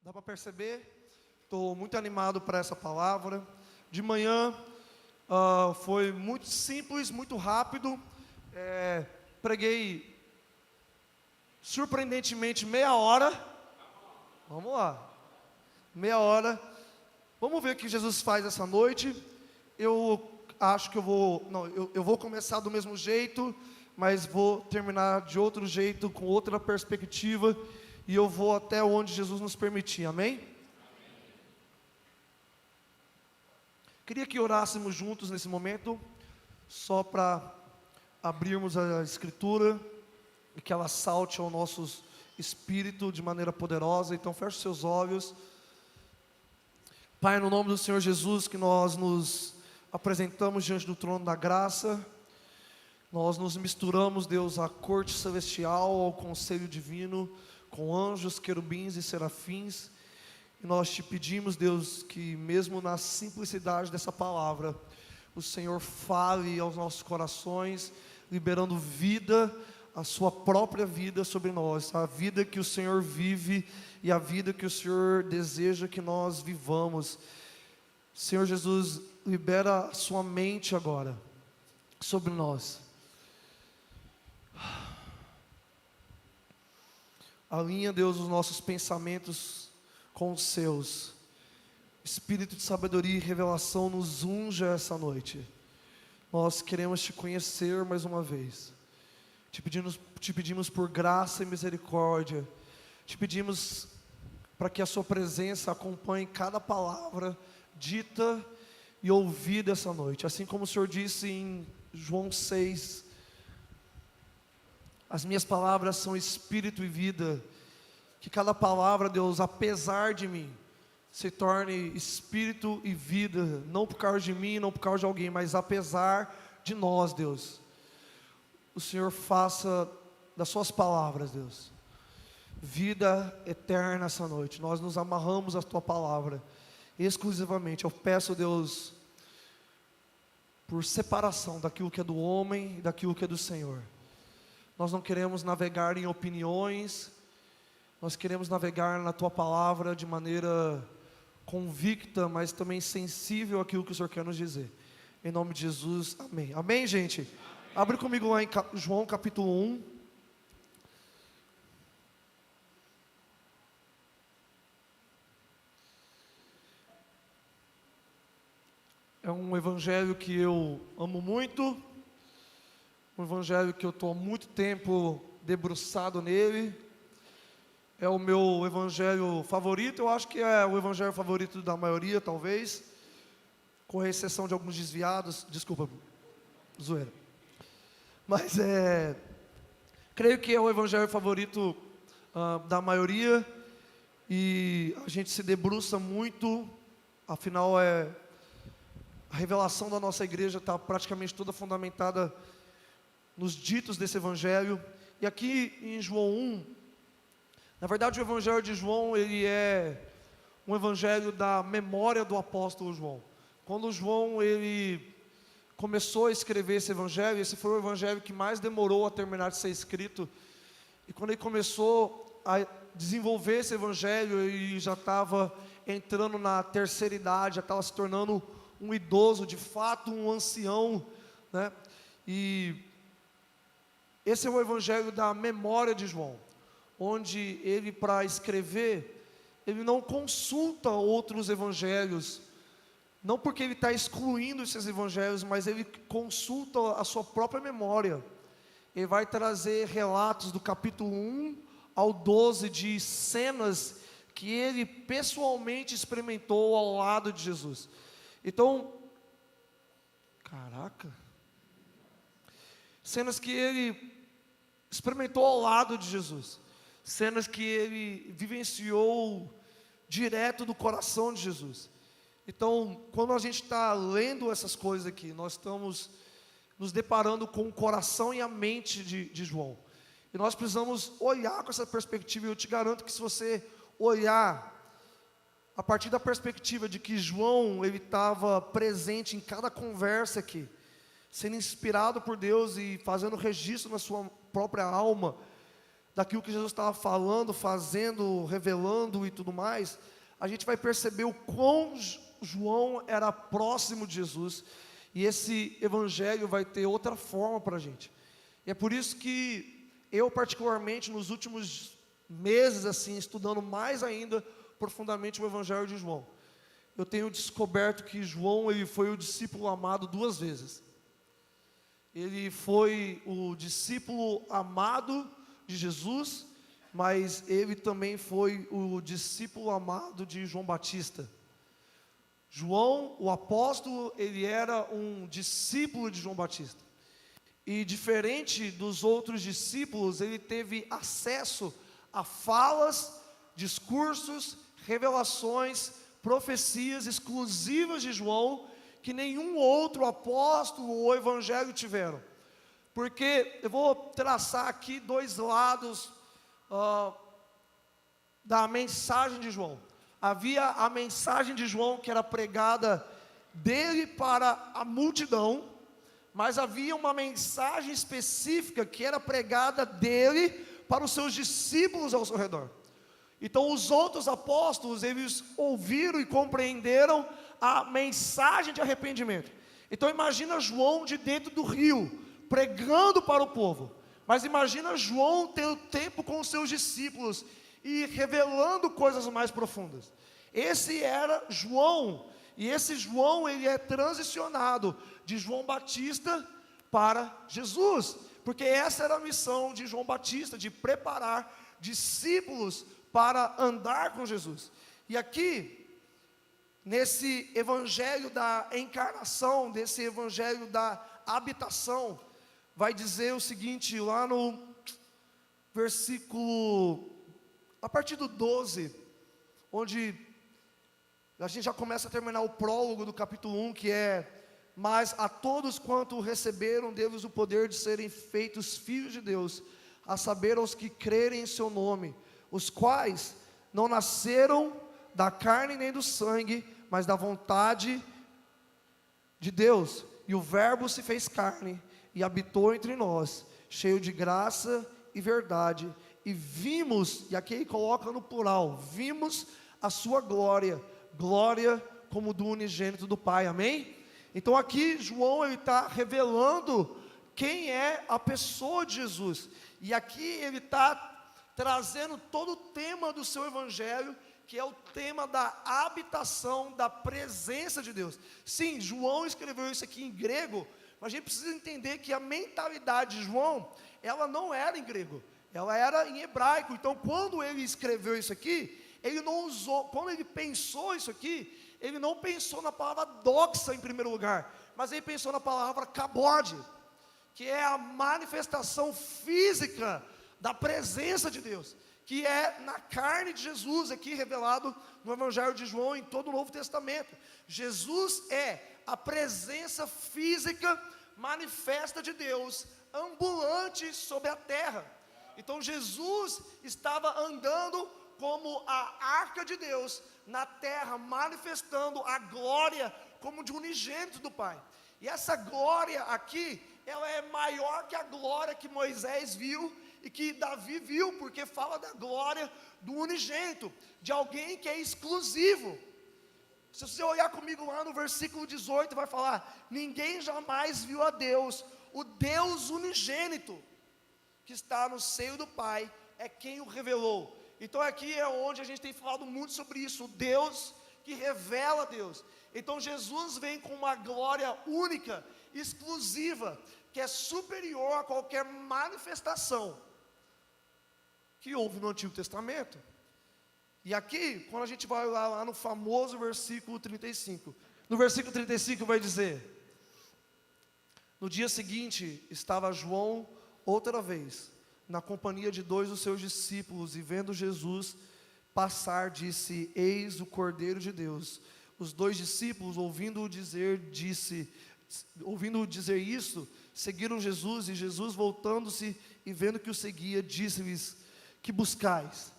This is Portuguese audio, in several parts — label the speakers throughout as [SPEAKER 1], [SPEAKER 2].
[SPEAKER 1] Dá para perceber? Estou muito animado para essa palavra. De manhã foi muito simples, muito rápido. Preguei surpreendentemente meia hora. Vamos lá, meia hora. Vamos ver o que Jesus faz essa noite. Eu acho que eu vou começar do mesmo jeito, mas vou terminar de outro jeito, com outra perspectiva, e eu vou até onde Jesus nos permitir, amém? Queria que orássemos juntos nesse momento, só para abrirmos a Escritura, e que ela salte ao nosso espírito de maneira poderosa. Então feche seus olhos. Pai, no nome do Senhor Jesus, que nós nos apresentamos diante do trono da graça, nós nos misturamos, Deus, à corte celestial, ao conselho divino, com anjos, querubins e serafins, e nós te pedimos, Deus, que mesmo na simplicidade dessa palavra, o Senhor fale aos nossos corações, liberando vida, a sua própria vida sobre nós, a vida que o Senhor vive e a vida que o Senhor deseja que nós vivamos. Senhor Jesus, libera a sua mente agora sobre nós. Alinha, Deus, os nossos pensamentos com os seus. Espírito de sabedoria e revelação nos unja essa noite. Nós queremos te conhecer mais uma vez. Te pedimos por graça e misericórdia. Te pedimos para que a sua presença acompanhe cada palavra dita e ouvida essa noite. Assim como o Senhor disse em João 6, as minhas palavras são espírito e vida. Que cada palavra, Deus, apesar de mim, se torne espírito e vida, não por causa de mim, não por causa de alguém, mas apesar de nós, Deus. O Senhor faça das suas palavras, Deus, vida eterna essa noite. Nós nos amarramos à tua palavra exclusivamente. Eu peço, Deus, por separação daquilo que é do homem e daquilo que é do Senhor. Nós não queremos navegar em opiniões, nós queremos navegar na tua palavra de maneira convicta, mas também sensível àquilo que o Senhor quer nos dizer. Em nome de Jesus, amém. Amém, gente? Amém. Abre comigo lá em João capítulo 1. É um evangelho que eu amo muito, um evangelho que eu estou há muito tempo debruçado nele. É o meu evangelho favorito, eu acho que é o evangelho favorito da maioria, talvez, com exceção de alguns desviados, desculpa, zoeira. Mas creio que é o evangelho favorito da maioria, e a gente se debruça muito, afinal a revelação da nossa igreja está praticamente toda fundamentada nos ditos desse evangelho. E aqui em João 1, na verdade o evangelho de João, ele é um evangelho da memória do apóstolo João. Quando João, ele começou a escrever esse evangelho, esse foi o evangelho que mais demorou a terminar de ser escrito. E quando ele começou a desenvolver esse evangelho, ele já estava entrando na terceira idade, já estava se tornando um idoso, de fato um ancião, né? E esse é o evangelho da memória de João, onde ele, para escrever, ele não consulta outros evangelhos, não porque ele está excluindo esses evangelhos, mas ele consulta a sua própria memória. Ele vai trazer relatos do capítulo 1 ao 12 de cenas que ele pessoalmente experimentou ao lado de Jesus. Então, cenas que ele experimentou ao lado de Jesus, cenas que ele vivenciou direto do coração de Jesus. Então, quando a gente está lendo essas coisas aqui, nós estamos nos deparando com o coração e a mente de João, e nós precisamos olhar com essa perspectiva. E eu te garanto que se você olhar a partir da perspectiva de que João, ele estava presente em cada conversa aqui, sendo inspirado por Deus e fazendo registro na sua própria alma, daquilo que Jesus estava falando, fazendo, revelando e tudo mais, a gente vai perceber o quão João era próximo de Jesus, e esse evangelho vai ter outra forma para a gente. E é por isso que eu, particularmente, nos últimos meses, assim, estudando mais ainda profundamente o evangelho de João, eu tenho descoberto que João, ele foi o discípulo amado 2 vezes. Ele foi o discípulo amado de Jesus, mas ele também foi o discípulo amado de João Batista. João, o apóstolo, ele era um discípulo de João Batista. E diferente dos outros discípulos, ele teve acesso a falas, discursos, revelações, profecias exclusivas de João, que nenhum outro apóstolo ou evangelho tiveram. Porque eu vou traçar aqui 2 lados da mensagem de João. Havia a mensagem de João, que era pregada dele para a multidão, mas havia uma mensagem específica que era pregada dele para os seus discípulos ao seu redor. Então os outros apóstolos, eles ouviram e compreenderam a mensagem de arrependimento. Então imagina João de dentro do rio, pregando para o povo. Mas imagina João tendo tempo com os seus discípulos e revelando coisas mais profundas. Esse era João, e esse João, ele é transicionado de João Batista para Jesus, porque essa era a missão de João Batista, de preparar discípulos para andar com Jesus. E aqui, nesse evangelho da encarnação, desse evangelho da habitação, vai dizer o seguinte, lá no versículo, a partir do 12, onde a gente já começa a terminar o prólogo do capítulo 1, que é: mas a todos quanto receberam, deu-lhes o poder de serem feitos filhos de Deus, a saber, aos que crerem em seu nome, os quais não nasceram da carne nem do sangue, mas da vontade de Deus. E o verbo se fez carne e habitou entre nós, cheio de graça e verdade, e vimos, e aqui ele coloca no plural, vimos a sua glória, glória como do unigênito do Pai, amém? Então aqui João, ele está revelando quem é a pessoa de Jesus, e aqui ele está trazendo todo o tema do seu evangelho, que é o tema da habitação, da presença de Deus. Sim, João escreveu isso aqui em grego, mas a gente precisa entender que a mentalidade de João, ela não era em grego, ela era em hebraico. Então quando ele escreveu isso aqui, ele não usou, quando ele pensou isso aqui, ele não pensou na palavra doxa em primeiro lugar, mas ele pensou na palavra kabod, que é a manifestação física da presença de Deus, que é na carne de Jesus, aqui revelado no Evangelho de João, em todo o Novo Testamento. Jesus é a presença física manifesta de Deus, ambulante sobre a terra. Então Jesus estava andando como a arca de Deus na terra, manifestando a glória como de unigênito do Pai. E essa glória aqui, ela é maior que a glória que Moisés viu e que Davi viu, porque fala da glória do unigênito, de alguém que é exclusivo. Se você olhar comigo lá no versículo 18, vai falar: ninguém jamais viu a Deus, o Deus unigênito, que está no seio do Pai, é quem o revelou. Então aqui é onde a gente tem falado muito sobre isso, o Deus que revela Deus. Então Jesus vem com uma glória única, exclusiva, que é superior a qualquer manifestação que houve no Antigo Testamento. E aqui, quando a gente vai lá no famoso versículo 35, no versículo 35 vai dizer: no dia seguinte estava João outra vez na companhia de 2 dos seus discípulos, e vendo Jesus passar, disse: eis o Cordeiro de Deus. Os 2 discípulos, ouvindo-o dizer isso, seguiram Jesus. E Jesus, voltando-se e vendo que o seguia, disse-lhes: que buscais?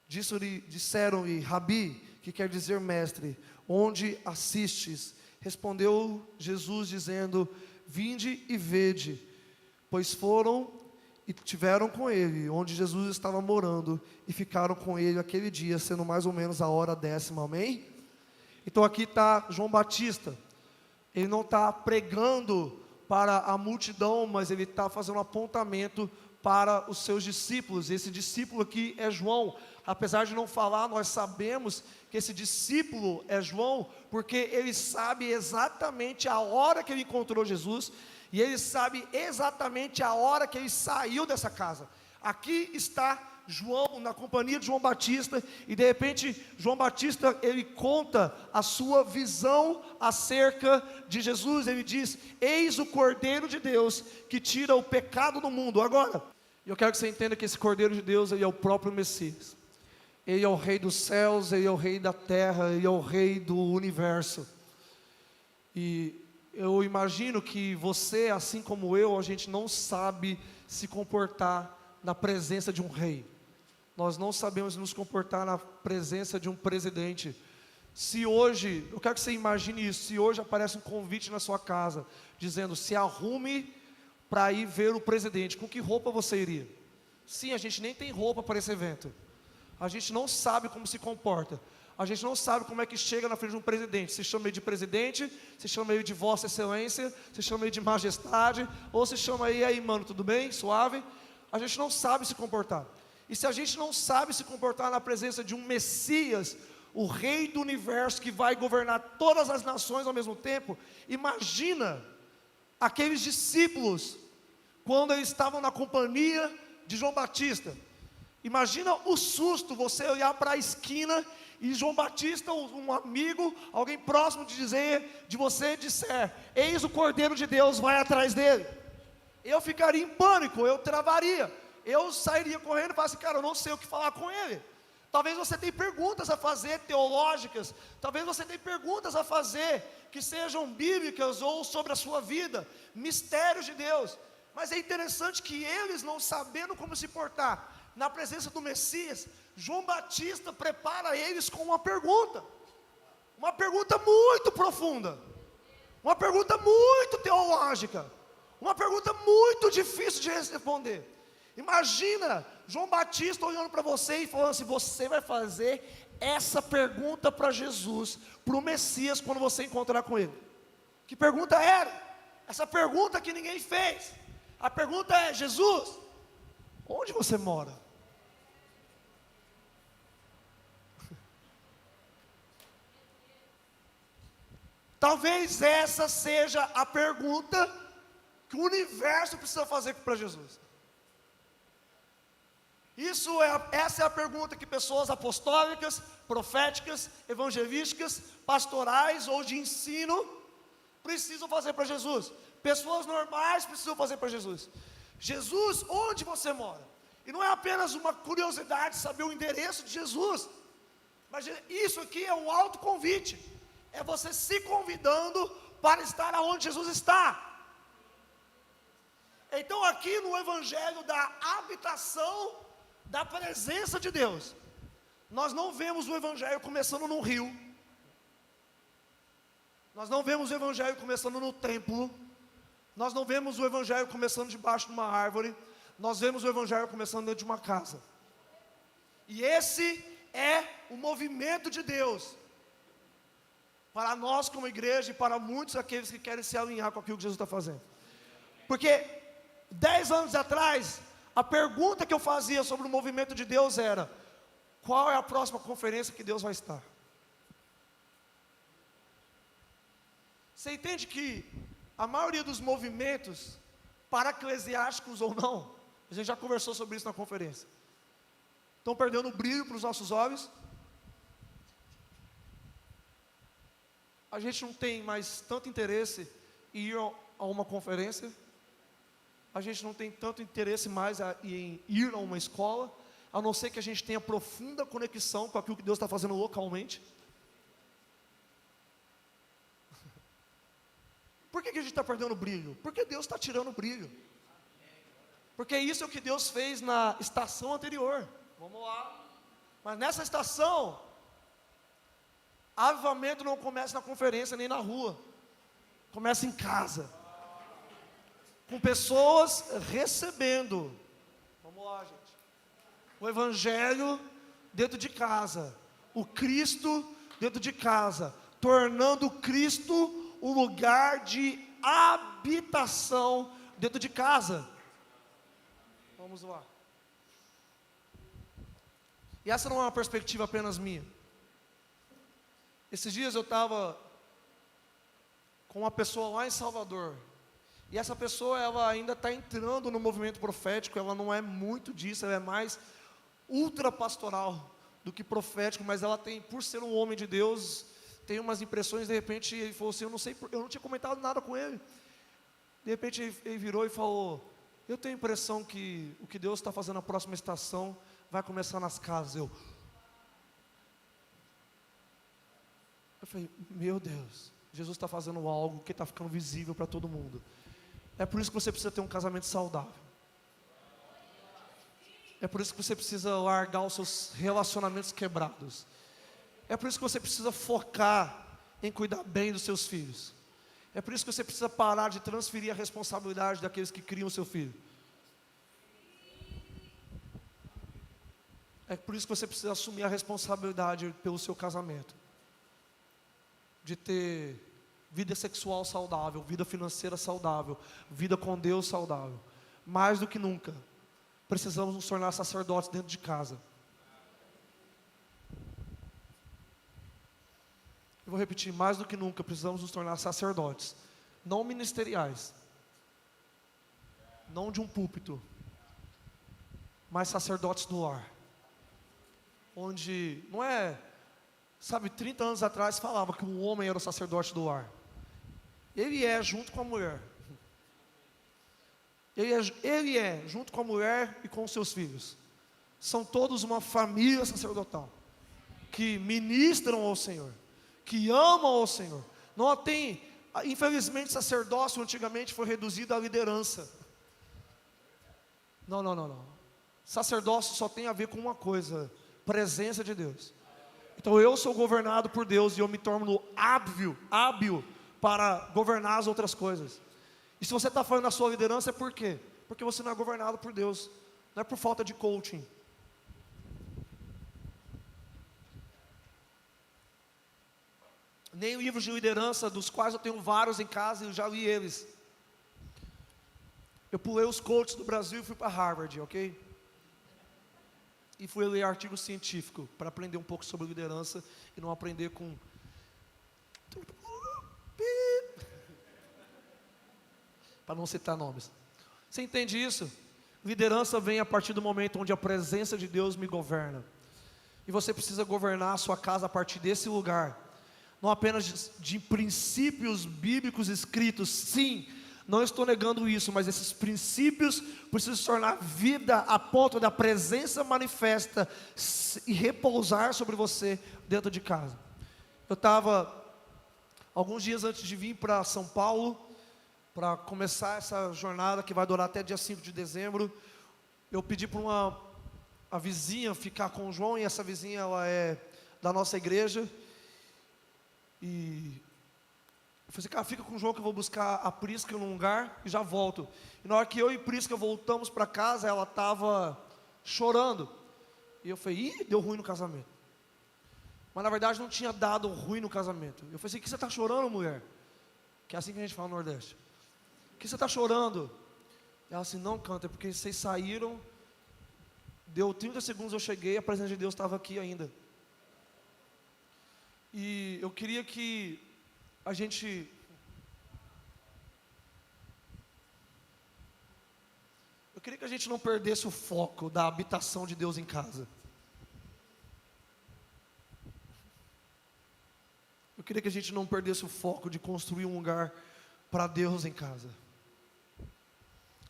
[SPEAKER 1] Disseram-lhe: Rabi, que quer dizer mestre, onde assistes? Respondeu Jesus dizendo: vinde e vede. Pois foram e tiveram com ele, onde Jesus estava morando, e ficaram com ele aquele dia, sendo mais ou menos a hora 10ª, amém? Então aqui está João Batista, ele não está pregando para a multidão, mas ele está fazendo um apontamento para os seus discípulos. Esse discípulo aqui é João. Apesar de não falar, nós sabemos que esse discípulo é João, porque ele sabe exatamente a hora que ele encontrou Jesus, e ele sabe exatamente a hora que ele saiu dessa casa. Aqui está João, na companhia de João Batista, e de repente João Batista, ele conta a sua visão acerca de Jesus. Ele diz: eis o Cordeiro de Deus, que tira o pecado do mundo. Agora, eu quero que você entenda que esse Cordeiro de Deus, ele é o próprio Messias. Ele é o Rei dos céus, ele é o Rei da terra, ele é o Rei do universo. E eu imagino que você, assim como eu, a gente não sabe se comportar na presença de um rei. Nós não sabemos nos comportar na presença de um presidente. Se hoje, eu quero que você imagine isso, se hoje aparece um convite na sua casa, dizendo: se arrume para ir ver o presidente, com que roupa você iria? Sim, a gente nem tem roupa para esse evento. A gente não sabe como se comporta. A gente não sabe como é que chega na frente de um presidente. Se chama ele de presidente, se chama ele de vossa excelência, se chama ele de majestade, ou se chama ele: aí mano, tudo bem? Suave? A gente não sabe se comportar. E se a gente não sabe se comportar na presença de um Messias, o Rei do universo, que vai governar todas as nações ao mesmo tempo, imagina aqueles discípulos, quando eles estavam na companhia de João Batista. Imagina o susto, você olhar para a esquina e João Batista, um amigo, alguém próximo de você, disser: eis o Cordeiro de Deus, vai atrás dele. Eu ficaria em pânico, eu travaria, eu sairia correndo e falaria assim: cara, eu não sei o que falar com ele. Talvez você tenha perguntas a fazer teológicas, talvez você tenha perguntas a fazer que sejam bíblicas ou sobre a sua vida, mistérios de Deus. Mas é interessante que eles, não sabendo como se portar na presença do Messias, João Batista prepara eles com uma pergunta muito profunda, uma pergunta muito teológica, uma pergunta muito difícil de responder. Imagina João Batista olhando para você e falando assim: você vai fazer essa pergunta para Jesus, para o Messias, quando você encontrar com ele. Que pergunta era? Essa pergunta que ninguém fez. A pergunta é: Jesus, onde você mora? Talvez essa seja a pergunta que o universo precisa fazer para Jesus. Essa é a pergunta que pessoas apostólicas, proféticas, evangelísticas, pastorais ou de ensino precisam fazer para Jesus. Pessoas normais precisam fazer para Jesus. Jesus, onde você mora? E não é apenas uma curiosidade saber o endereço de Jesus, mas isso aqui é um autoconvite. É você se convidando para estar aonde Jesus está. Então aqui no Evangelho da habitação da presença de Deus, nós não vemos o Evangelho começando num rio, nós não vemos o Evangelho começando no templo, nós não vemos o Evangelho começando debaixo de uma árvore, nós vemos o Evangelho começando dentro de uma casa. E esse é o movimento de Deus para nós como igreja e para muitos aqueles que querem se alinhar com aquilo que Jesus está fazendo. Porque 10 anos atrás, a pergunta que eu fazia sobre o movimento de Deus era: qual é a próxima conferência que Deus vai estar? Você entende que a maioria dos movimentos, paraclesiásticos ou não, a gente já conversou sobre isso na conferência, estão perdendo o brilho para os nossos olhos. A gente não tem mais tanto interesse em ir a uma conferência. A gente não tem tanto interesse mais em ir a uma escola, a não ser que a gente tenha profunda conexão com aquilo que Deus está fazendo localmente. Por que a gente está perdendo o brilho? Porque Deus está tirando o brilho. Porque isso é o que Deus fez na estação anterior. Vamos lá. Mas nessa estação, avivamento não começa na conferência nem na rua, começa em casa, com pessoas recebendo Vamos lá, gente. O Evangelho dentro de casa. O Cristo dentro de casa. Tornando Cristo um lugar de habitação dentro de casa. Vamos lá. E essa não é uma perspectiva apenas minha. Esses dias eu estava com uma pessoa lá em Salvador. E essa pessoa, ela ainda está entrando no movimento profético. Ela não é muito disso, ela é mais ultrapastoral do que profético. Mas ela tem, por ser um homem de Deus, tem umas impressões. De repente ele falou assim, eu não tinha comentado nada com ele. De repente ele virou e falou, eu tenho a impressão que o que Deus está fazendo na próxima estação vai começar nas casas. Eu falei, meu Deus, Jesus está fazendo algo que está ficando visível para todo mundo. É por isso que você precisa ter um casamento saudável. É por isso que você precisa largar os seus relacionamentos quebrados. É por isso que você precisa focar em cuidar bem dos seus filhos. É por isso que você precisa parar de transferir a responsabilidade daqueles que criam o seu filho. É por isso que você precisa assumir a responsabilidade pelo seu casamento. De ter vida sexual saudável, vida financeira saudável, vida com Deus saudável. Mais do que nunca, precisamos nos tornar sacerdotes dentro de casa. Eu vou repetir, mais do que nunca, precisamos nos tornar sacerdotes. Não ministeriais. Não de um púlpito. Mas sacerdotes do lar. Onde, não é... Sabe, 30 anos atrás falava que um homem era o sacerdote do lar. Ele é junto com a mulher. Ele é junto com a mulher e com os seus filhos. São todos uma família sacerdotal. Que ministram ao Senhor. Que amam ao Senhor. Não tem, infelizmente, sacerdócio antigamente foi reduzido à liderança. Não. Sacerdócio só tem a ver com uma coisa: presença de Deus. Então eu sou governado por Deus e eu me torno hábil para governar as outras coisas. E se você está falando da sua liderança, é por quê? Porque você não é governado por Deus. Não é por falta de coaching. Nem livros de liderança, dos quais eu tenho vários em casa e eu já li eles. Eu pulei os coaches do Brasil e fui para Harvard, ok? E fui ler artigo científico para aprender um pouco sobre liderança e não aprender com... para não citar nomes. Você entende isso? Liderança vem a partir do momento onde a presença de Deus me governa. E você precisa governar a sua casa a partir desse lugar. Não apenas de princípios bíblicos escritos, sim, não estou negando isso, mas esses princípios precisam se tornar vida a ponto da presença manifesta e repousar sobre você dentro de casa. Eu estava, alguns dias antes de vir para São Paulo, para começar essa jornada que vai durar até dia 5 de dezembro, eu pedi para a vizinha ficar com o João, e essa vizinha ela é da nossa igreja, e eu falei assim, cara, fica com o João que eu vou buscar a Prisca num lugar e já volto. E na hora que eu e Prisca voltamos para casa, ela estava chorando. E eu falei, deu ruim no casamento. Mas na verdade não tinha dado ruim no casamento. Eu falei assim, o que você está chorando, mulher? Que é assim que a gente fala no Nordeste. O que você está chorando? Ela assim, não, canta, é porque vocês saíram, deu 30 segundos eu cheguei, a presença de Deus estava aqui ainda. E eu queria que a gente... Eu queria que a gente não perdesse o foco da habitação de Deus em casa. Eu queria que a gente não perdesse o foco de construir um lugar para Deus em casa.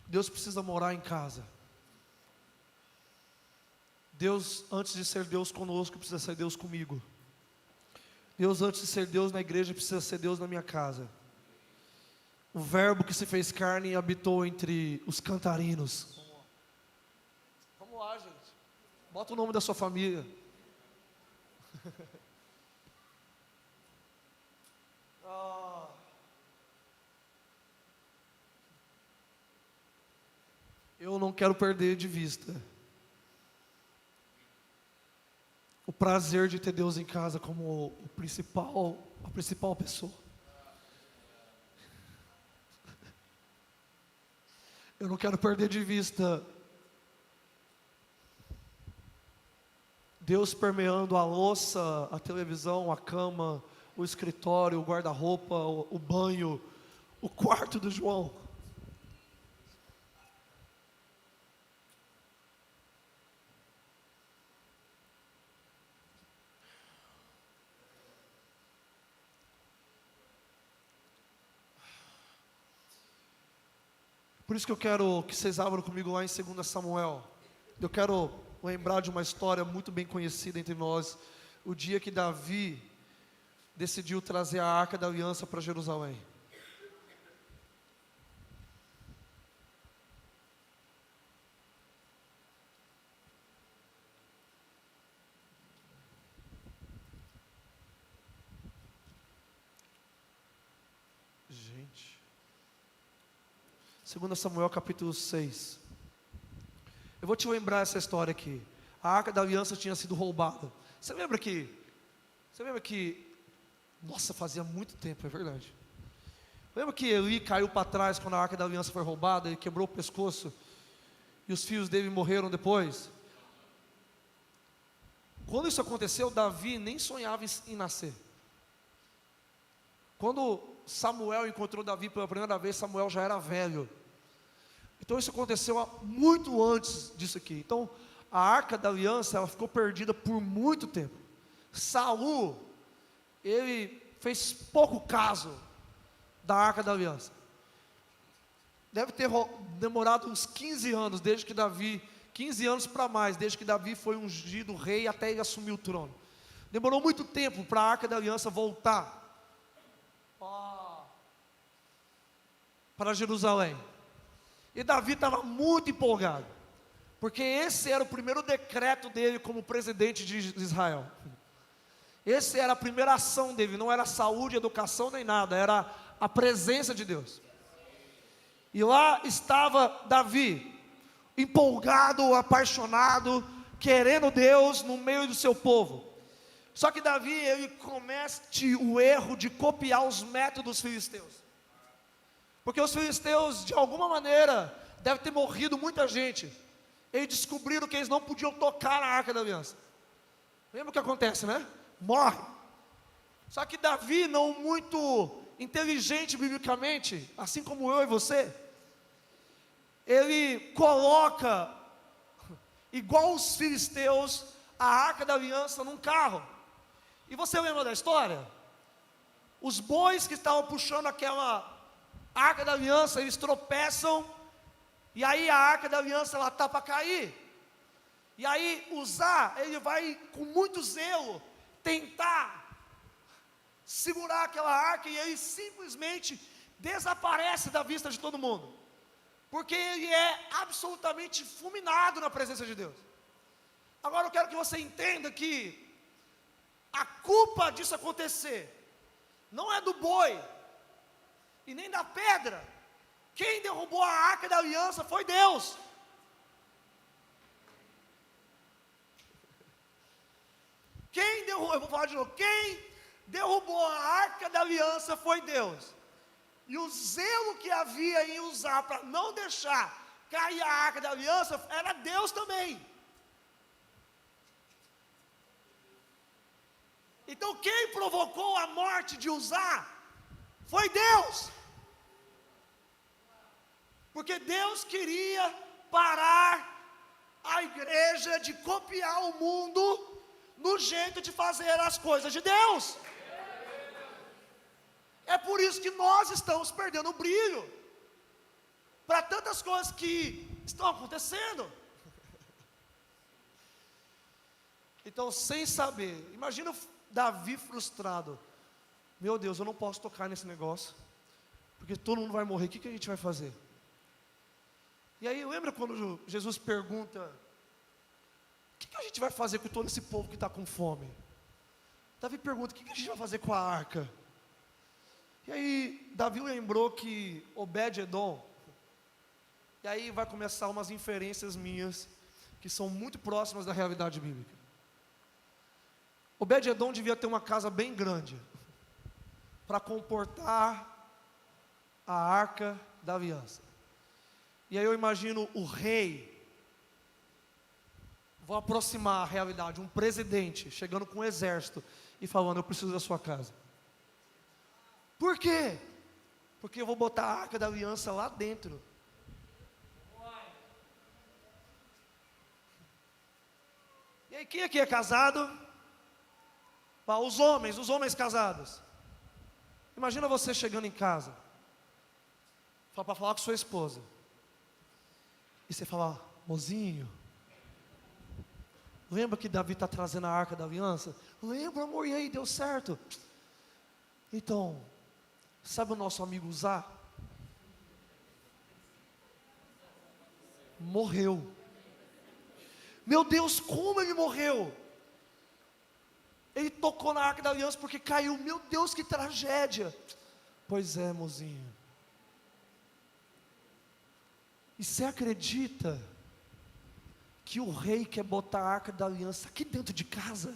[SPEAKER 1] Deus precisa morar em casa. Deus, antes de ser Deus conosco, precisa ser Deus comigo. Deus, antes de ser Deus na igreja, precisa ser Deus na minha casa. O verbo que se fez carne e habitou entre os cantarinos. Vamos lá, gente. Bota o nome da sua família. eu não quero perder de vista o prazer de ter Deus em casa como a principal pessoa. Eu não quero perder de vista Deus permeando a louça, a televisão, a cama, o escritório, o guarda-roupa, o banho, o quarto do João. Por isso que eu quero que vocês abram comigo lá em 2 Samuel. Eu quero lembrar de uma história muito bem conhecida entre nós. O dia que Davi decidiu trazer a Arca da Aliança para Jerusalém. Gente. 2 Samuel capítulo 6. Eu vou te lembrar essa história aqui. A Arca da Aliança tinha sido roubada. Você lembra que, nossa, fazia muito tempo, é verdade. Lembra que Eli caiu para trás quando a Arca da Aliança foi roubada, ele quebrou o pescoço, e os filhos dele morreram depois? Quando isso aconteceu, Davi nem sonhava em nascer. Quando Samuel encontrou Davi pela primeira vez, Samuel já era velho. Então isso aconteceu muito antes disso aqui. Então a Arca da Aliança, ela ficou perdida por muito tempo. Saul, ele fez pouco caso da Arca da Aliança. Deve ter demorado uns 15 anos, desde que Davi, 15 anos para mais, desde que Davi foi ungido rei até ele assumir o trono. Demorou muito tempo para a Arca da Aliança voltar para Jerusalém. E Davi estava muito empolgado, porque esse era o primeiro decreto dele como presidente de Israel. Esse era a primeira ação dele, não era saúde, educação nem nada, era a presença de Deus. E lá estava Davi, empolgado, apaixonado, querendo Deus no meio do seu povo. Só que Davi, ele comete o erro de copiar os métodos filisteus. Porque os filisteus, de alguma maneira, deve ter morrido muita gente. Eles descobriram que eles não podiam tocar na Arca da Aliança. Lembra o que acontece, né? Morre. Só que Davi, não muito inteligente biblicamente, assim como eu e você, ele coloca, igual os filisteus, a Arca da Aliança num carro. E você lembra da história? Os bois que estavam puxando aquela Arca da Aliança, eles tropeçam, e aí a Arca da Aliança, ela está para cair. E aí Uzá, ele vai com muito zelo tentar segurar aquela arca, e ele simplesmente desaparece da vista de todo mundo, porque ele é absolutamente fulminado na presença de Deus. Agora eu quero que você entenda que a culpa disso acontecer não é do boi e nem da pedra. Quem derrubou a Arca da Aliança foi Deus. Eu vou falar de novo. Quem derrubou a Arca da Aliança foi Deus. E o zelo que havia em usar para não deixar cair a Arca da Aliança era Deus também. Então quem provocou a morte de Uzá foi Deus. Porque Deus queria parar a igreja de copiar o mundo no jeito de fazer as coisas de Deus. É por isso que nós estamos perdendo o brilho para tantas coisas que estão acontecendo. Então, sem saber, imagina Davi frustrado. Meu Deus, eu não posso tocar nesse negócio, porque todo mundo vai morrer, o que a gente vai fazer? E aí, lembra quando Jesus pergunta: o que a gente vai fazer com todo esse povo que está com fome? Davi pergunta: o que a gente vai fazer com a arca? E aí, Davi lembrou que Obed-Edom, E aí vai começar umas inferências minhas, que são muito próximas da realidade bíblica. Obed-edom devia ter uma casa bem grande, para comportar a arca da aliança. E aí eu imagino o rei, vou aproximar a realidade, um presidente chegando com um exército e falando: eu preciso da sua casa. Por quê? Porque eu vou botar a arca da aliança lá dentro. E aí, quem aqui é casado? Os homens casados. Imagina você chegando em casa, para falar com sua esposa, e você fala: mozinho, lembra que Davi está trazendo a arca da aliança? Lembra, amor, e aí, deu certo? Então, sabe o nosso amigo Uzá? Morreu. Meu Deus, como ele morreu? Ele tocou na arca da aliança porque caiu. Meu Deus, que tragédia. Pois é, mozinho. E você acredita que o rei quer botar a arca da aliança aqui dentro de casa?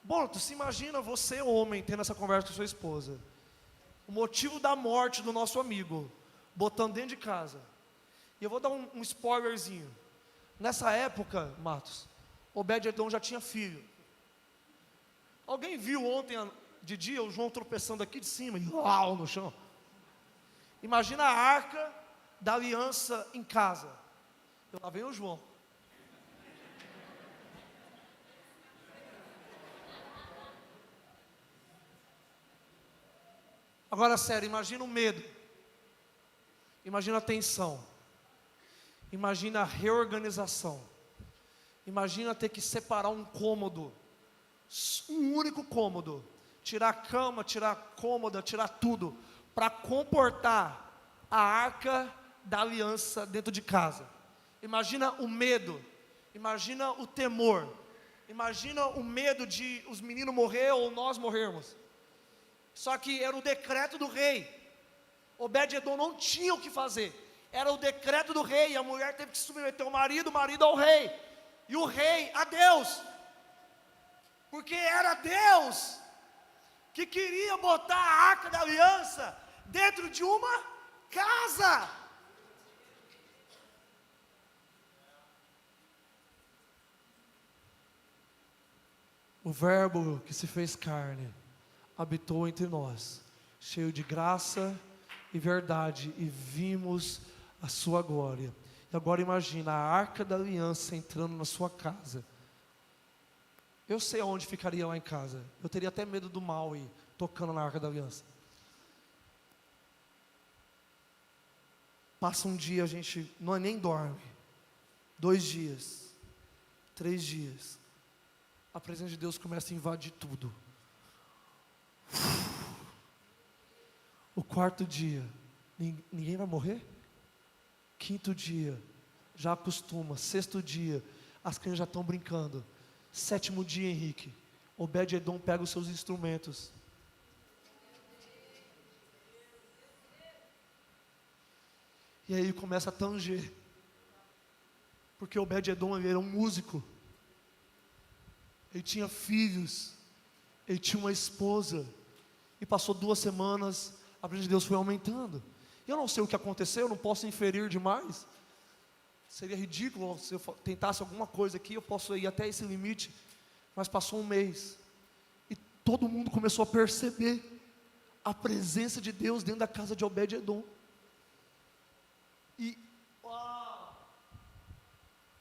[SPEAKER 1] Bom, tu se imagina você, homem, tendo essa conversa com sua esposa. O motivo da morte do nosso amigo, botando dentro de casa. E eu vou dar um spoilerzinho. Nessa época, Matos, Obed-edom já tinha filho. Alguém viu ontem de dia o João tropeçando aqui de cima e uau no chão? Imagina a arca da aliança em casa. Lá vem o João. Agora sério, imagina o medo. Imagina a tensão. Imagina a reorganização. Imagina ter que separar um cômodo, um único cômodo, tirar a cama, tirar a cômoda, tirar tudo, para comportar a arca da aliança dentro de casa. Imagina o medo, imagina o temor, imagina o medo de os meninos morrer ou nós morrermos. Só que era o decreto do rei. Obed-edom não tinha o que fazer. Era o decreto do rei, a mulher teve que submeter o marido ao rei, e o rei a Deus, porque era Deus que queria botar a arca da aliança dentro de uma casa. O verbo que se fez carne habitou entre nós, cheio de graça e verdade, e vimos a sua glória. E agora imagina a arca da aliança entrando na sua casa. Eu sei aonde ficaria lá em casa. Eu teria até medo do mal ir tocando na arca da aliança. Passa um dia, a gente não nem dorme. 2 dias, 3 dias, a presença de Deus começa a invadir tudo. O 4º dia, ninguém vai morrer? 5º dia, já acostuma. 6º dia, as crianças já estão brincando. 7º dia, Henrique, Obed-edom pega os seus instrumentos. E aí ele começa a tanger. Porque Obed-edom era um músico. Ele tinha filhos. Ele tinha uma esposa. E passou 2 semanas, a presença de Deus foi aumentando. Eu não sei o que aconteceu, eu não posso inferir demais. Seria ridículo se eu tentasse alguma coisa aqui, eu posso ir até esse limite. Mas passou 1 mês. E todo mundo começou a perceber a presença de Deus dentro da casa de Obed-edom. E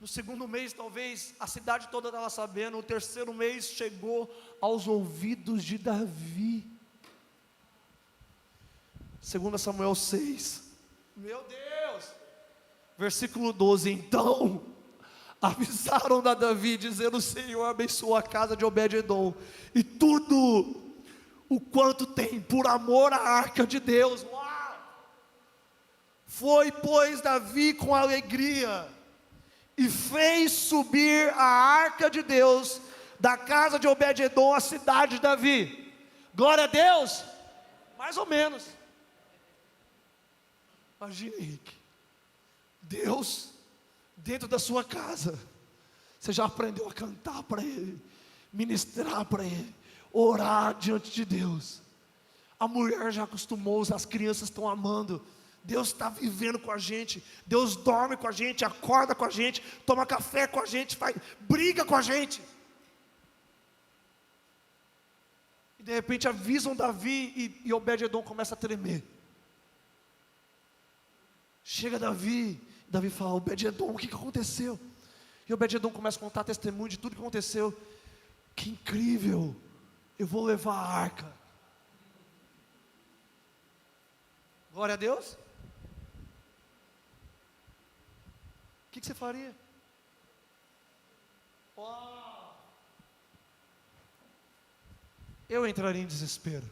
[SPEAKER 1] no 2º mês, talvez, a cidade toda estava sabendo. O 3º mês chegou aos ouvidos de Davi. 2 Samuel 6. Meu Deus! Versículo 12. Então avisaram a Davi, dizendo: o Senhor abençoou a casa de Obed-edom e tudo o quanto tem, por amor à arca de Deus. Uau! Foi, pois, Davi com alegria e fez subir a arca de Deus da casa de Obed-edom à cidade de Davi. Glória a Deus! Mais ou menos. Imagina, Henrique, Deus dentro da sua casa. Você já aprendeu a cantar para Ele, ministrar para Ele, orar diante de Deus. A mulher já acostumou, as crianças estão amando. Deus está vivendo com a gente. Deus dorme com a gente, acorda com a gente, toma café com a gente, briga com a gente. E de repente avisam Davi e Obed-edom começa a tremer. Chega Davi fala: Obed-edom, o que aconteceu? E Obed-edom começa a contar testemunho de tudo que aconteceu. Que incrível, eu vou levar a arca. Glória a Deus. O que você faria? Eu entraria em desespero.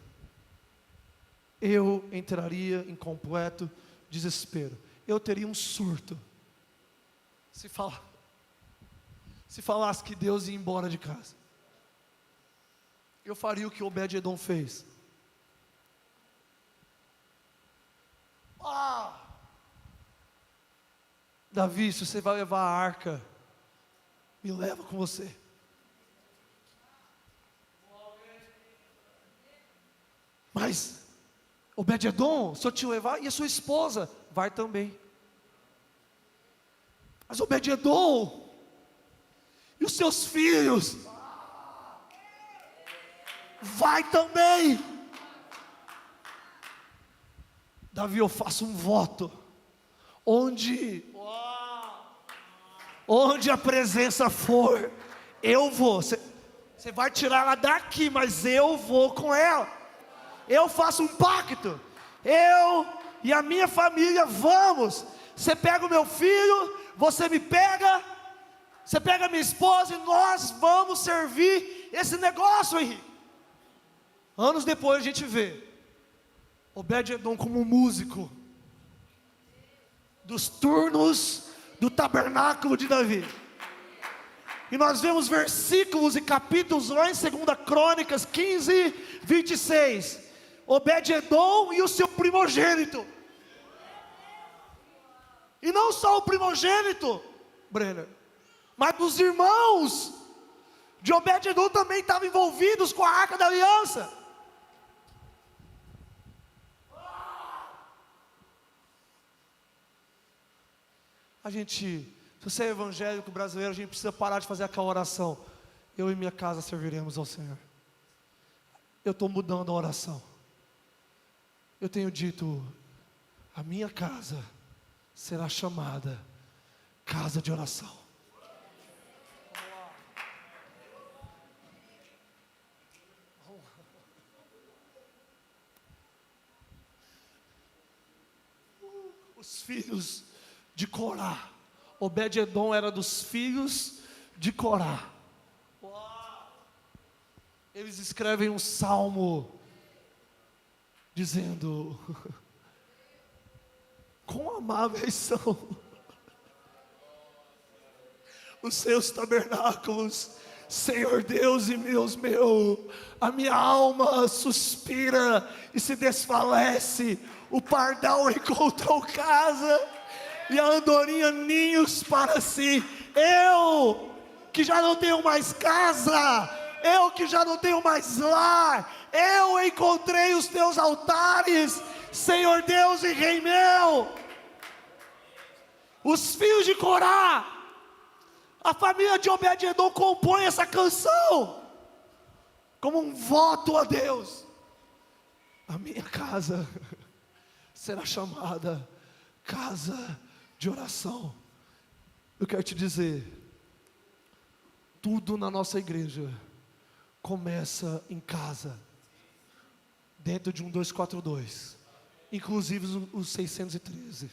[SPEAKER 1] Eu entraria em completo desespero. Eu teria um surto. Se falasse que Deus ia embora de casa. Eu faria o que Obed-edom fez. Davi, se você vai levar a arca, me leva com você. Mas, Obed-edom, se eu te levar, e a sua esposa, vai também. Mas Obed-edom, e os seus filhos, vai também. Davi, eu faço um voto, onde a presença for, eu vou. Você vai tirar ela daqui, mas eu vou com ela. Eu faço um pacto. Eu e a minha família vamos. Você pega o meu filho, você me pega, você pega a minha esposa e nós vamos servir esse negócio, Henrique. Anos depois a gente vê Obed-edom como músico dos turnos do tabernáculo de Davi. E nós vemos versículos e capítulos lá em 2 Crônicas 15, 26. Obed-edom e o seu primogênito. E não só o primogênito, Brenner, mas os irmãos de Obed-edom também estavam envolvidos com a arca da aliança. Se você é evangélico brasileiro, a gente precisa parar de fazer aquela oração: eu e minha casa serviremos ao Senhor. Eu estou mudando a oração. Eu tenho dito: a minha casa será chamada casa de oração. Os filhos de Corá. Obed-edom era dos filhos de Corá. Eles escrevem um salmo dizendo: quão amáveis são os seus tabernáculos, Senhor Deus e meu, a minha alma suspira e se desfalece. O pardal encontrou casa e a andorinha ninhos para si. Eu que já não tenho mais casa, eu que já não tenho mais lar, eu encontrei os teus altares, Senhor Deus e Rei meu. Os filhos de Corá, a família de Obed-edom compõe essa canção como um voto a Deus: a minha casa será chamada casa de oração. Eu quero te dizer, tudo na nossa igreja começa em casa, dentro de um 242, inclusive os 613.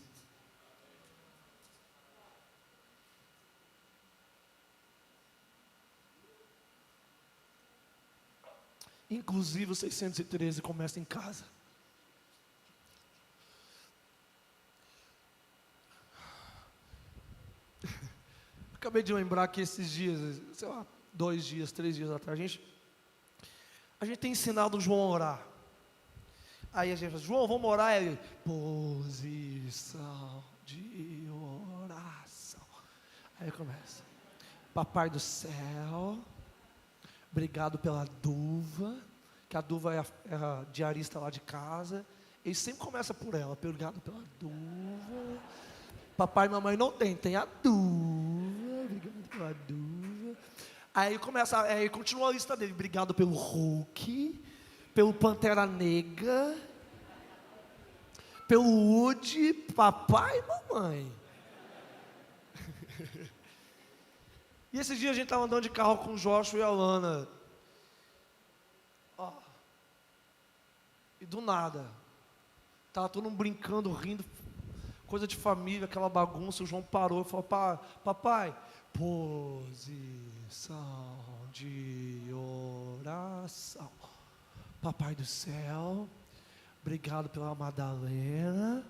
[SPEAKER 1] Inclusive os 613 começa em casa. Acabei de lembrar que esses dias, sei lá, 2 dias, 3 dias atrás, a gente tem ensinado o João a orar. Aí a gente fala, João, vamos orar. Aí ele, posição de oração. Aí começa, Papai do céu, obrigado pela Duva, que a Duva é a diarista lá de casa. Ele sempre começa por ela, obrigado pela Duva. Papai e mamãe não tem a Duva, obrigado pela Duva. Aí começa, aí continua a lista dele, obrigado pelo Hulk, pelo Pantera Negra, pelo Woody, papai e mamãe. E esse dia a gente estava andando de carro com o Joshua e a Lana. Ó. E do nada, estava todo mundo brincando, rindo, coisa de família, aquela bagunça. O João parou e falou, papai, posição de oração. Papai do céu, obrigado pela Madalena,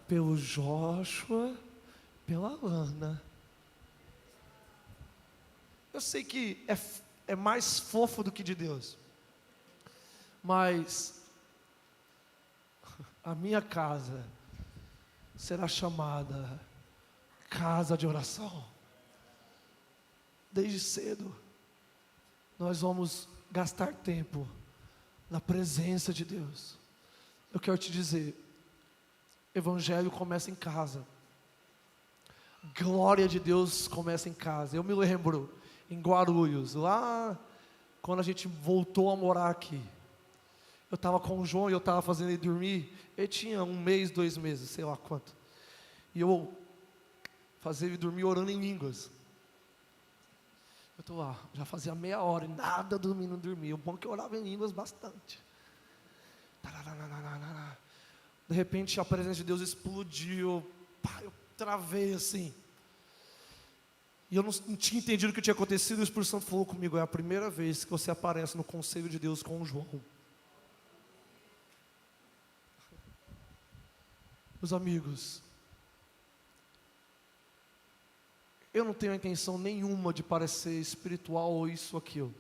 [SPEAKER 1] pelo Joshua, pela Lana. Eu sei que é mais fofo do que de Deus, mas a minha casa será chamada casa de oração. Desde cedo, nós vamos gastar tempo na presença de Deus. Eu quero te dizer, evangelho começa em casa. Glória de Deus começa em casa. Eu me lembro, em Guarulhos, lá quando a gente voltou a morar aqui. Eu estava com o João e eu estava fazendo ele dormir. Ele tinha 1 mês, 2 meses, sei lá quanto. E eu fazia ele dormir orando em línguas. Eu estou lá, já fazia meia hora e nada dormindo, não dormia. O bom é que eu orava em línguas bastante. De repente a presença de Deus explodiu. Eu travei assim. E eu não tinha entendido o que tinha acontecido. E o Espírito Santo falou comigo, é a primeira vez que você aparece no conselho de Deus com o João. Meus amigos, eu não tenho intenção nenhuma de parecer espiritual ou isso ou aquilo.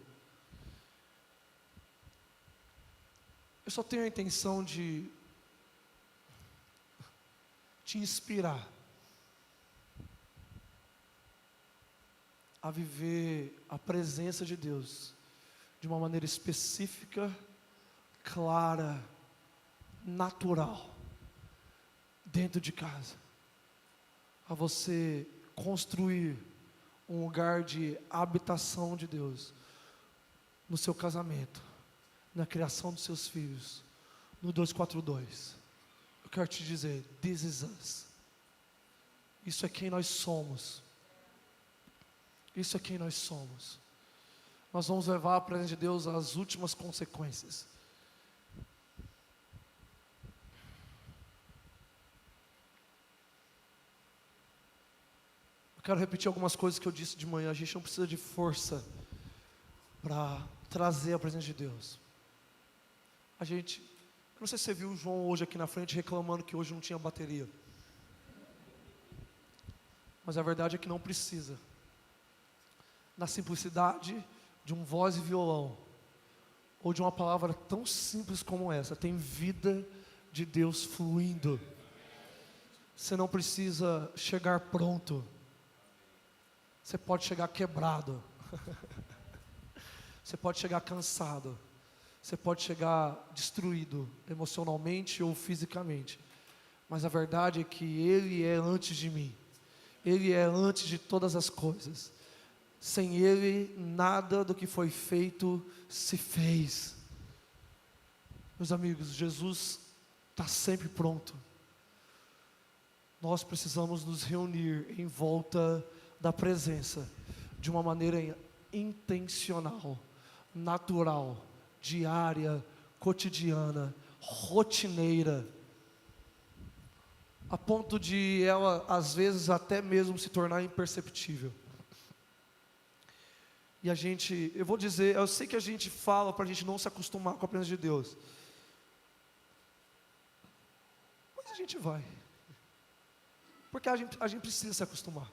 [SPEAKER 1] Eu só tenho a intenção de te inspirar a viver a presença de Deus de uma maneira específica, clara, natural, dentro de casa. A você construir um lugar de habitação de Deus no seu casamento, na criação dos seus filhos, no 242. Eu quero te dizer, this is us. Isso é quem nós somos. Isso é quem nós somos. Nós vamos levar a presença de Deus às últimas consequências. Quero repetir algumas coisas que eu disse de manhã. A gente não precisa de força para trazer a presença de Deus. Eu não sei se você viu o João hoje aqui na frente reclamando que hoje não tinha bateria. Mas a verdade é que não precisa. Na simplicidade de um voz e violão, ou de uma palavra tão simples como essa, tem vida de Deus fluindo. Você não precisa chegar pronto. Você pode chegar quebrado. Você pode chegar cansado. Você pode chegar destruído emocionalmente ou fisicamente. Mas a verdade é que Ele é antes de mim. Ele é antes de todas as coisas. Sem Ele, nada do que foi feito se fez. Meus amigos, Jesus está sempre pronto. Nós precisamos nos reunir em volta da presença, de uma maneira intencional, natural, diária, cotidiana, rotineira, a ponto de ela, às vezes, até mesmo se tornar imperceptível. E eu vou dizer, eu sei que a gente fala para a gente não se acostumar com a presença de Deus, mas a gente vai, porque a gente precisa se acostumar.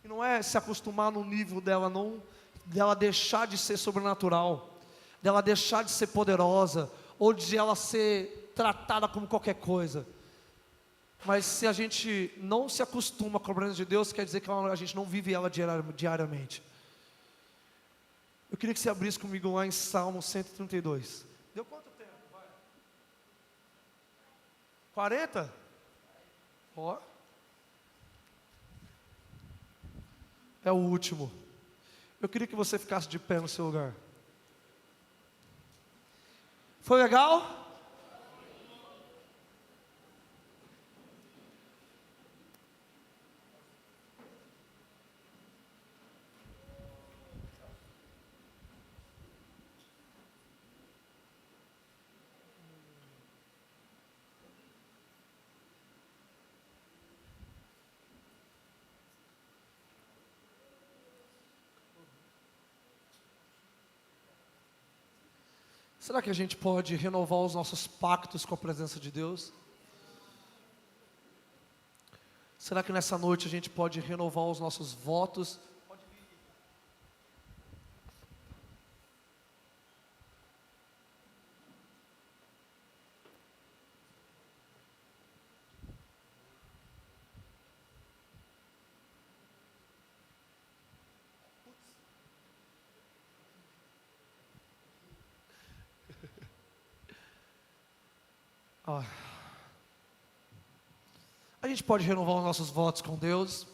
[SPEAKER 1] E não é se acostumar no nível dela, não, dela deixar de ser sobrenatural, dela deixar de ser poderosa, ou de ela ser tratada como qualquer coisa. Mas se a gente não se acostuma com a presença de Deus, quer dizer que a gente não vive ela diariamente. Eu queria que você abrisse comigo lá em Salmo 132. Deu quanto tempo? Vai. 40? Ó. É o último. Eu queria que você ficasse de pé no seu lugar. Foi legal? Será que a gente pode renovar os nossos pactos com a presença de Deus? Será que nessa noite a gente pode renovar os nossos votos? Ah. A gente pode renovar os nossos votos com Deus.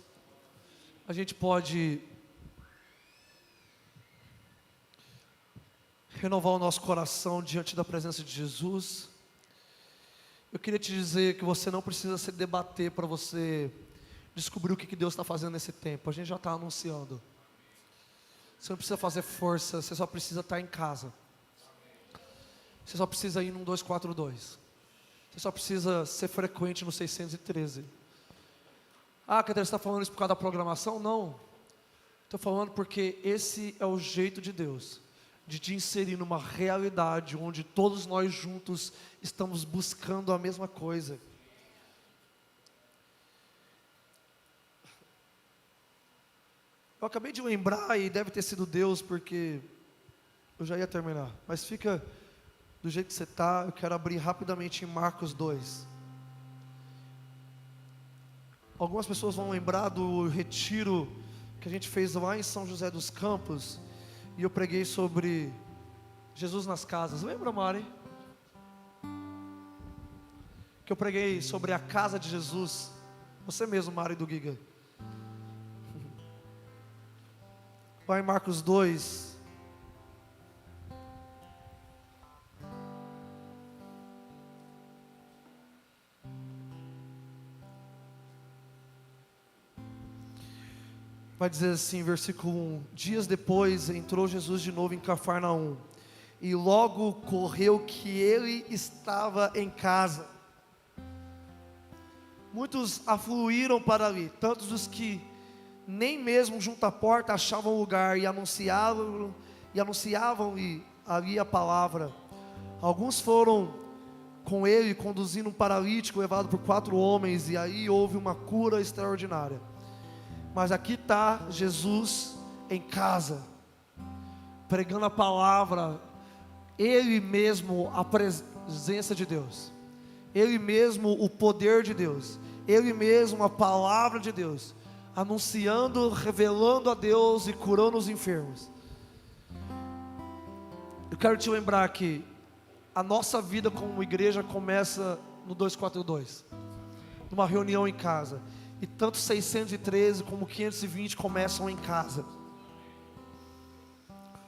[SPEAKER 1] A gente pode renovar o nosso coração diante da presença de Jesus. Eu queria te dizer que você não precisa se debater para você descobrir o que Deus está fazendo nesse tempo. A gente já está anunciando. Você não precisa fazer força, você só precisa estar em casa. Você só precisa ir num 242. Você só precisa ser frequente no 613. Ah, Catarina, você está falando isso por causa da programação? Não. Estou falando porque esse é o jeito de Deus, de te inserir numa realidade onde todos nós juntos estamos buscando a mesma coisa. Eu acabei de lembrar, e deve ter sido Deus, porque eu já ia terminar, mas fica do jeito que você está. Eu quero abrir rapidamente em Marcos 2. Algumas pessoas vão lembrar do retiro que a gente fez lá em São José dos Campos, e eu preguei sobre Jesus nas casas. Lembra, Mari? Que eu preguei sobre a casa de Jesus. Você mesmo, Mari do Giga. Lá em Marcos 2. Vai dizer assim, versículo 1: Dias depois entrou Jesus de novo em Cafarnaum, e logo correu que ele estava em casa. Muitos afluíram para ali, tantos os que nem mesmo junto à porta achavam lugar, e anunciavam-lhe ali a palavra. Alguns foram com ele, conduzindo um paralítico levado por 4 homens, e aí houve uma cura extraordinária. Mas aqui está Jesus em casa, pregando a palavra, Ele mesmo a presença de Deus, Ele mesmo o poder de Deus, Ele mesmo a palavra de Deus, anunciando, revelando a Deus e curando os enfermos. Eu quero te lembrar que a nossa vida como igreja começa no 242, numa reunião em casa. E tanto 613 como 520 começam em casa.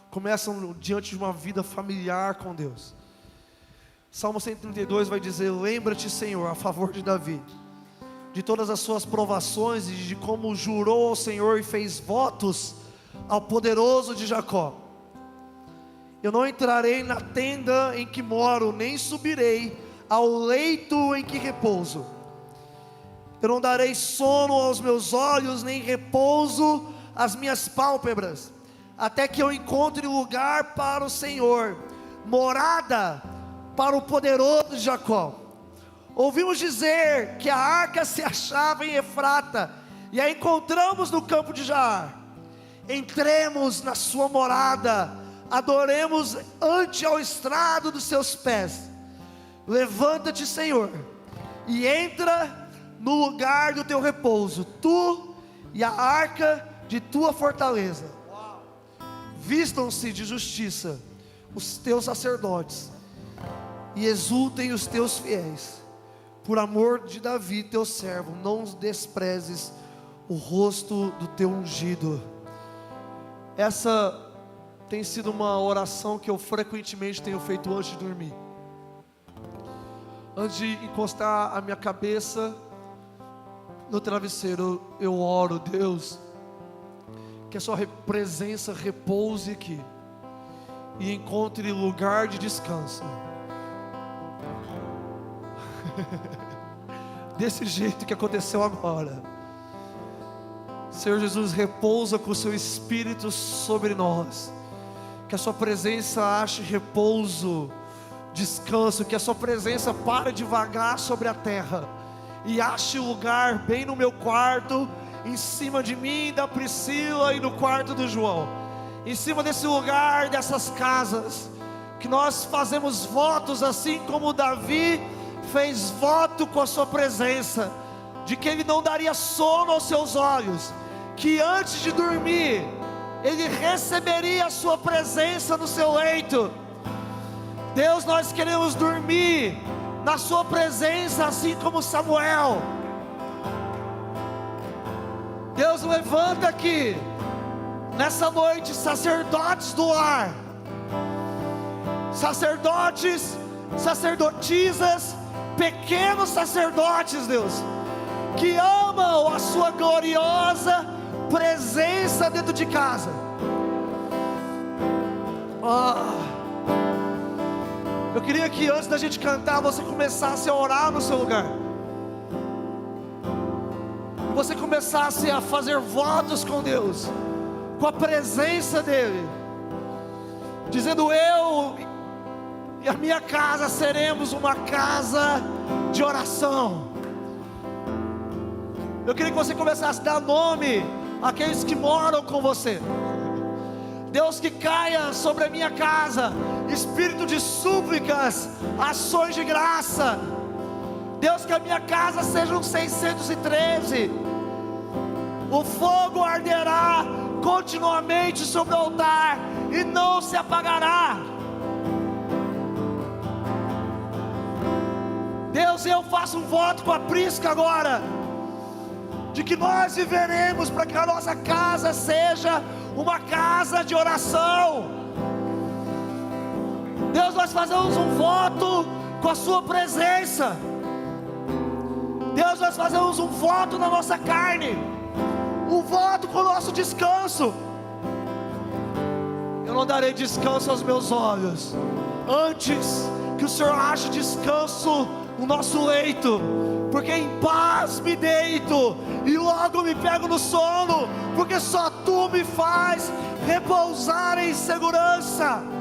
[SPEAKER 1] Começam diante de uma vida familiar com Deus. Salmo 132 vai dizer: lembra-te, Senhor, a favor de Davi, de todas as suas provações e de como jurou ao Senhor e fez votos ao poderoso de Jacó. Eu não entrarei na tenda em que moro, nem subirei ao leito em que repouso. Eu não darei sono aos meus olhos, nem repouso às minhas pálpebras, até que eu encontre lugar para o Senhor, morada para o poderoso de Jacó. Ouvimos dizer que a arca se achava em Efrata, e a encontramos no campo de Jaar. Entremos na sua morada, adoremos ante ao estrado dos seus pés. Levanta-te, Senhor, e entra no lugar do teu repouso, tu e a arca de tua fortaleza. Vistam-se de justiça os teus sacerdotes, e exultem os teus fiéis. Por amor de Davi, teu servo, não desprezes o rosto do teu ungido. Essa tem sido uma oração que eu frequentemente tenho feito antes de dormir. Antes de encostar a minha cabeça no travesseiro, eu oro: Deus, que a sua presença repouse aqui e encontre lugar de descanso. Desse jeito que aconteceu agora. Senhor Jesus, repousa com o seu Espírito sobre nós. Que a sua presença ache repouso, descanso. Que a sua presença pare de vagar sobre a terra e ache lugar bem no meu quarto, em cima de mim, da Priscila, e no quarto do João, em cima desse lugar, dessas casas, que nós fazemos votos, assim como Davi fez voto com a sua presença, de que ele não daria sono aos seus olhos, que antes de dormir, ele receberia a sua presença no seu leito. Deus, nós queremos dormir na sua presença, assim como Samuel. Deus, levanta aqui nessa noite sacerdotes do lar, sacerdotes, sacerdotisas, pequenos sacerdotes, Deus, que amam a sua gloriosa presença dentro de casa. Eu queria que antes da gente cantar, você começasse a orar no seu lugar, você começasse a fazer votos com Deus, com a presença dEle, dizendo: eu e a minha casa seremos uma casa de oração. Eu queria que você começasse a dar nome àqueles que moram com você. Deus, que caia sobre a minha casa espírito de súplicas, ações de graça. Deus, que a minha casa seja um 613. O fogo arderá continuamente sobre o altar e não se apagará. Deus, eu faço um voto com a Prisca agora, de que nós viveremos para que a nossa casa seja uma casa de oração. Deus, nós fazemos um voto com a sua presença. Deus, nós fazemos um voto na nossa carne, um voto com o nosso descanso. Eu não darei descanso aos meus olhos antes que o Senhor ache descanso no nosso leito, porque em paz me deito e logo me pego no sono, porque só Tu me faz repousar em segurança.